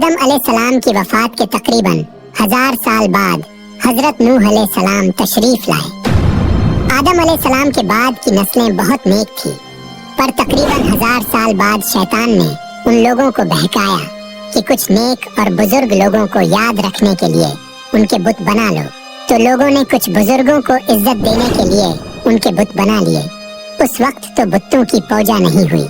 आदम अलैहिस्सलाम की वफात के तकरीबन 1000 साल बाद हजरत नूह अलैहिस्सलाम तशरीफ लाए। आदम अलैहिस्सलाम के बाद की नस्लें बहुत नेक थी, पर तकरीबन 1000 साल बाद शैतान ने उन लोगों को बहकाया कि कुछ नेक और बुजुर्ग लोगों को याद रखने के लिए उनके बुत बना लो। तो लोगों ने कुछ बुजुर्गों को इज्जत देने के लिए उनके बुत बना लिए। उस वक्त तो बुतों की पूजा नहीं हुई,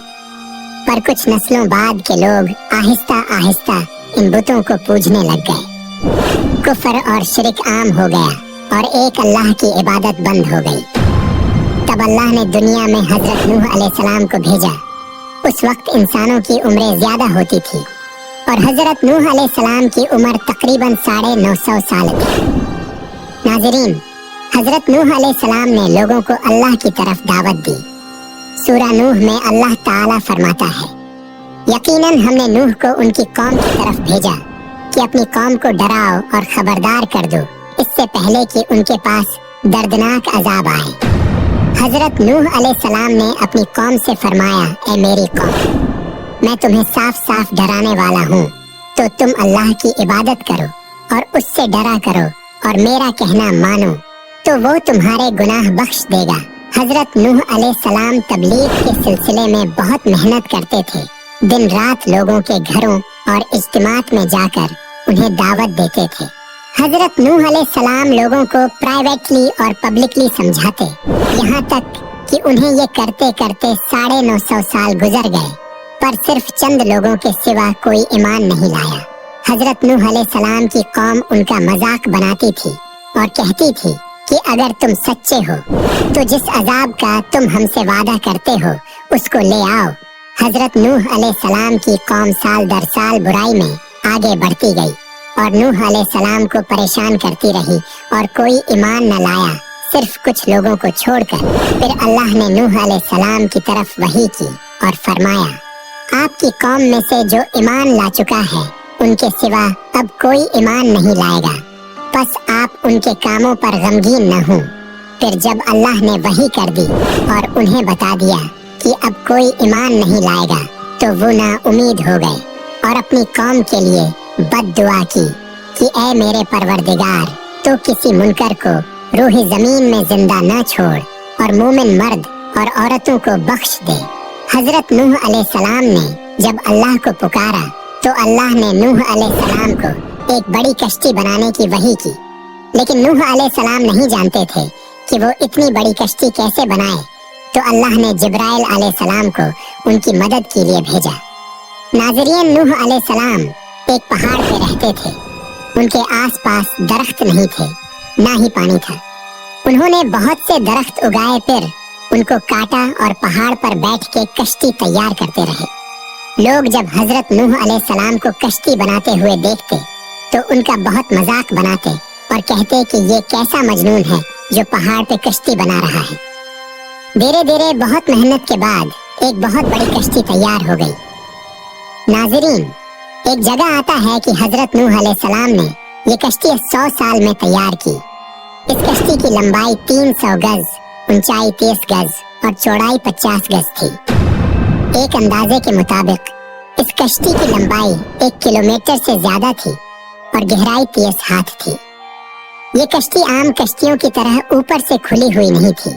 पर कुछ नस्लों बाद के लोग आहिस्ता आहिस्ता इन बुतों को पूजने लग गए। कुफ्र और शिरक आम हो गया और एक अल्लाह की इबादत बंद हो गई। तब अल्लाह ने दुनिया में हजरत नूह अलैहिस्सलाम को भेजा। उस वक्त इंसानों की उम्रें ज्यादा होती थी और हजरत नूह अलैहिस्सलाम की उम्र तकरीबन 950 साल थी। नाज़रीन, हजरत नूह अलैहिस्सलाम ने लोगों को अल्लाह की तरफ दावत दी। सूरा नूह में अल्लाह ताला फरमाता है, यकीनन हमने नूह को उनकी कौम की तरफ भेजा कि अपनी कौम को डराओ और खबरदार कर दो, इससे पहले कि उनके पास दर्दनाक अजाब आए। हजरत नूह अलैहिस्सलाम ने अपनी कौम से फरमाया, ए मेरी कौम, मैं तुम्हें साफ साफ डराने वाला हूँ, तो तुम अल्लाह की इबादत करो और उससे डरा करो और मेरा कहना मानो, तो वो तुम्हारे गुनाह बख्श देगा। हजरत नूह अलैहिस्सलाम तबलीग के सिलसिले में बहुत मेहनत करते थे। दिन रात लोगों के घरों और इज्तिमात में जाकर उन्हें दावत देते थे। हजरत नूह अलैहिस्सलाम लोगों को प्राइवेटली और पब्लिकली समझाते, यहाँ तक कि उन्हें ये करते करते 950 साल गुजर गए, पर सिर्फ चंद लोगों के सिवा कोई ईमान नहीं लाया। हजरत नूह अलैहिस्सलाम की कौम उनका मजाक बनाती थी और कहती थी कि अगर तुम सच्चे हो तो जिस अजाब का तुम हमसे वादा करते हो उसको ले आओ। हजरत नूह अलैहिस्सलाम की कौम साल दर साल बुराई में आगे बढ़ती गई और नूह अलैहिस्सलाम को परेशान करती रही और कोई ईमान न लाया, सिर्फ कुछ लोगों को छोड़कर। फिर अल्लाह ने नूह अलैहिस्सलाम की तरफ वही की और फरमाया, आपकी कौम में से जो ईमान ला चुका है उनके सिवा अब कोई ईमान नहीं लाएगा, बस आप उनके कामों पर गमगीन न हो। फिर जब अल्लाह ने वही कर दी और उन्हें बता दिया कि अब कोई ईमान नहीं लाएगा, तो वो ना उम्मीद हो गए और अपनी कौम के लिए बद्दुआ की कि ऐ मेरे परवरदिगार, तो किसी मुनकर को रूही जमीन में जिंदा न छोड़ और मोमिन मर्द और औरतों को बख्श दे। हजरत नूह अलैहिस्सलाम ने जब अल्लाह को पुकारा तो अल्लाह ने नूह अलैहिस्सलाम को एक बड़ी कश्ती बनाने की वही की, लेकिन नूह अलैहिस्सलाम नहीं जानते थे कि वो इतनी बड़ी कश्ती कैसे बनाए। तो अल्लाह ने जिब्राइल अलैहिस्सलाम को उनकी मदद के लिए भेजा। नाज़रीन, नूह अलैहिस्सलाम एक पहाड़ पे रहते थे। उनके आसपास दरख्त नहीं थे, ना ही पानी था। उन्होंने बहुत से दरख्त उगाए, फिर उनको काटा और पहाड़ पर बैठ के कश्ती तैयार करते रहे। लोग जब हजरत नूह अलैहिस्सलाम को कश्ती बनाते हुए देखते तो उनका बहुत मजाक बनाते और कहते कि ये कैसा मजनून है जो पहाड़ पे कश्ती बना रहा है। धीरे धीरे बहुत मेहनत के बाद एक बहुत बड़ी कश्ती तैयार हो गई। नाज़रीन, एक जगह आता है कि हजरत नूह अलैहिस्सलाम ने ये कश्ती 100 साल में तैयार की। इस कश्ती की लंबाई 300 गज, ऊंचाई 30 गज और चौड़ाई 50 गज थी। एक अंदाजे के मुताबिक इस कश्ती की लंबाई 1 किलोमीटर से ज्यादा थी और गहराई 30 हाथ थी। ये कश्ती आम कश्तियों की तरह ऊपर से खुली हुई नहीं थी,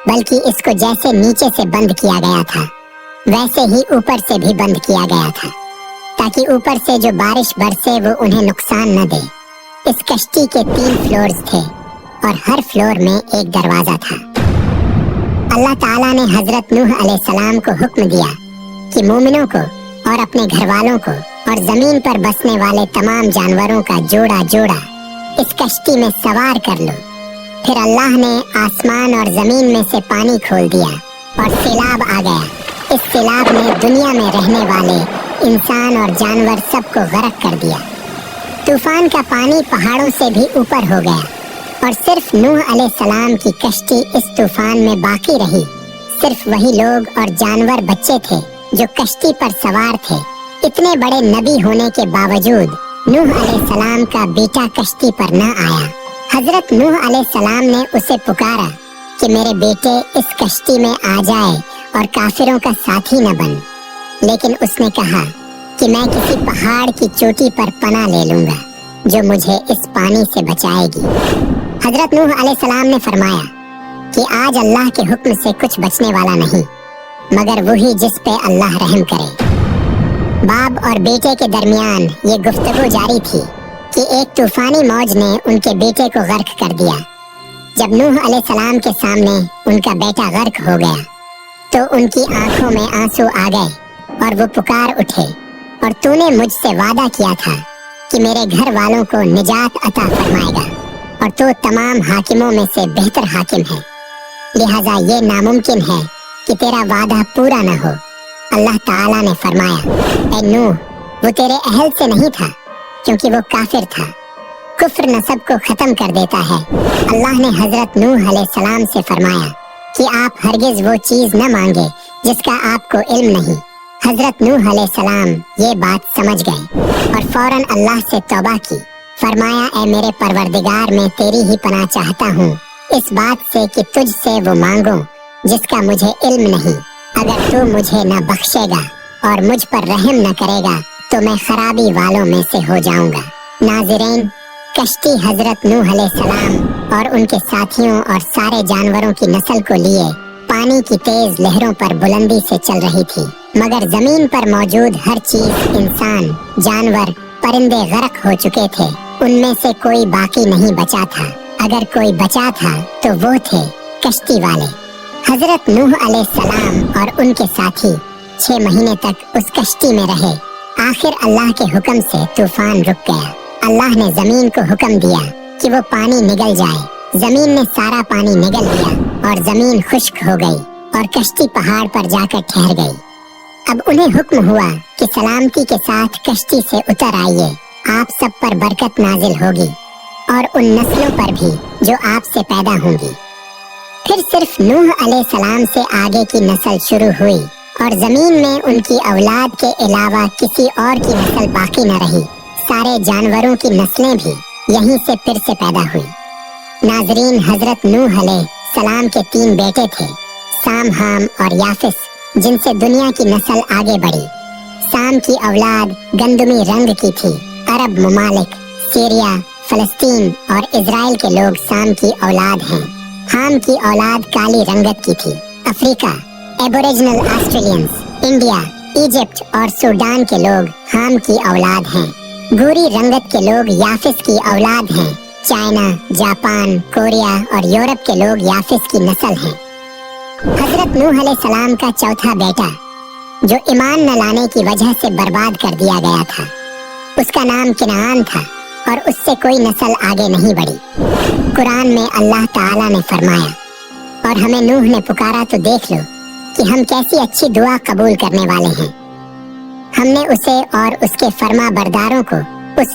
बल्कि इसको जैसे नीचे से बंद किया गया था वैसे ही ऊपर से भी बंद किया गया था, ताकि ऊपर से जो बारिश बरसे वो उन्हें नुकसान न दे। इस कश्ती के 3 फ्लोर्स थे और हर फ्लोर में एक दरवाजा था। अल्लाह ताला ने हजरत नूह अलैहिस्सलाम को हुक्म दिया कि मोमिनों को और अपने घर वालों को और जमीन पर बसने वाले तमाम जानवरों का जोड़ा जोड़ा इस कश्ती में सवार कर लो। फिर अल्लाह ने आसमान और जमीन में से पानी खोल दिया और सैलाब आ गया। इस सैलाब ने दुनिया में रहने वाले इंसान और जानवर सबको गर्क कर दिया। तूफान का पानी पहाड़ों से भी ऊपर हो गया और सिर्फ नूह अलैहिस्सलाम की कश्ती इस तूफान में बाकी रही। सिर्फ वही लोग और जानवर बच्चे थे जो कश्ती पर सवार थे। इतने बड़े नबी होने के बावजूद नूह अलैहिस्सलाम का बेटा कश्ती पर न आया। हजरत नूह अलैहिस्सलाम ने उसे पुकारा कि मेरे बेटे इस कश्ती में आ जाए और काफिरों का साथी न बन, लेकिन उसने कहा कि मैं किसी पहाड़ की चोटी पर पनाह ले लूंगा जो मुझे इस पानी से बचाएगी। हजरत नूह अलैहिस्सलाम ने फरमाया कि आज अल्लाह के हुक्म से कुछ बचने वाला नहीं मगर वही जिस पे अल्लाह रहम करे। बाप और बेटे के दरमियान ये गुफ्तगू जारी थी कि एक तूफानी मौज ने उनके बेटे को गर्क कर दिया। जब नूह अलैहिस्सलाम के सामने उनका बेटा गर्क हो गया तो उनकी आंखों में आंसू आ गए और वो पुकार उठे, और तूने मुझसे वादा किया था कि मेरे घर वालों को निजात अता फरमाएगा और तो तमाम हाकिमों में से बेहतर हाकिम है, लिहाजा ये नामुमकिन है कि तेरा वादा पूरा न हो। अल्लाह ताला ने फरमाया, ऐ नूह, वो तेरे अहल से नहीं था क्योंकि वो काफिर था। कुफ्र नसब को खत्म कर देता है। अल्लाह ने हजरत नूह अलैहिस्सलाम से फरमाया कि आप हरगिज वो चीज न मांगे जिसका आपको इल्म नहीं। हजरत नूह अलैहिस्सलाम ये बात समझ गए और फौरन अल्लाह से तौबा की। फरमाया, ऐ मेरे परवरदिगार, मैं तेरी ही पनाह चाहता हूँ इस बात से कि तुझसे वो मांगो जिसका मुझे इल्म नहीं। अगर तू मुझे न बख्शेगा और मुझ पर रहम न करेगा तो मैं खराबी वालों में से हो जाऊंगा। नाज़रीन, कश्ती हजरत नूह अलैहिस्सलाम और उनके साथियों और सारे जानवरों की नस्ल को लिए पानी की तेज लहरों पर बुलंदी से चल रही थी, मगर जमीन पर मौजूद हर चीज, इंसान, जानवर, परिंदे गर्क हो चुके थे। उनमें से कोई बाकी नहीं बचा था। अगर कोई बचा था तो वो थे कश्ती वाले। हजरत नूह अलैहिस्सलाम और उनके साथी 6 महीने तक उस कश्ती में रहे। आखिर अल्लाह के हुक्म से तूफान रुक गया। अल्लाह ने जमीन को हुक्म दिया कि वो पानी निगल जाए। जमीन ने सारा पानी निगल लिया और जमीन खुश्क हो गई और कश्ती पहाड़ पर जाकर ठहर गई। अब उन्हें हुक्म हुआ कि सलामती के साथ कश्ती से उतर आइए, आप सब पर बरकत नाजिल होगी और उन नस्लों पर भी जो आपसे पैदा होंगी। फिर सिर्फ नूह अलैहिस्सलाम से आगे की नस्ल शुरू हुई और जमीन में उनकी औलाद के अलावा किसी और की नस्ल बाकी न रही। सारे जानवरों की नस्लें भी यहीं से फिर से पैदा हुई। नाजरीन, हजरत नूह अलैहिस्सलाम के 3 बेटे थे, साम, हाम और याफिस, जिनसे दुनिया की नस्ल आगे बढ़ी। साम की औलाद गंदमी रंग की थी। अरब ममालिक, सीरिया, फलस्तीन और इजराइल के लोग साम की औलाद हैं। हाम की औलाद काली रंगत की थी। Africa, aboriginal Australians, India, Egypt और सूडान के लोग हाम की औलाद हैं। भूरी रंगत के लोग याफिस की औलाद हैं। चाइना, जापान, कोरिया और यूरोप के लोग याफिस की नस्ल हैं। हजरत नूह अलैहिस्सलाम का चौथा बेटा, जो ईमान न लाने की वजह से बर्बाद कर दिया गया था, उसका नाम किनान था और उससे कोई नस्ल आगे नहीं बढ़ी। कुरान में अल्लाह ताला ने फरमाया, और हमें नूह ने पुकारा तो देख लो कि हम कैसी अच्छी दुआ कबूल करने वाले हैं। हमने उसे और उसके फर्मा बरदारों को उस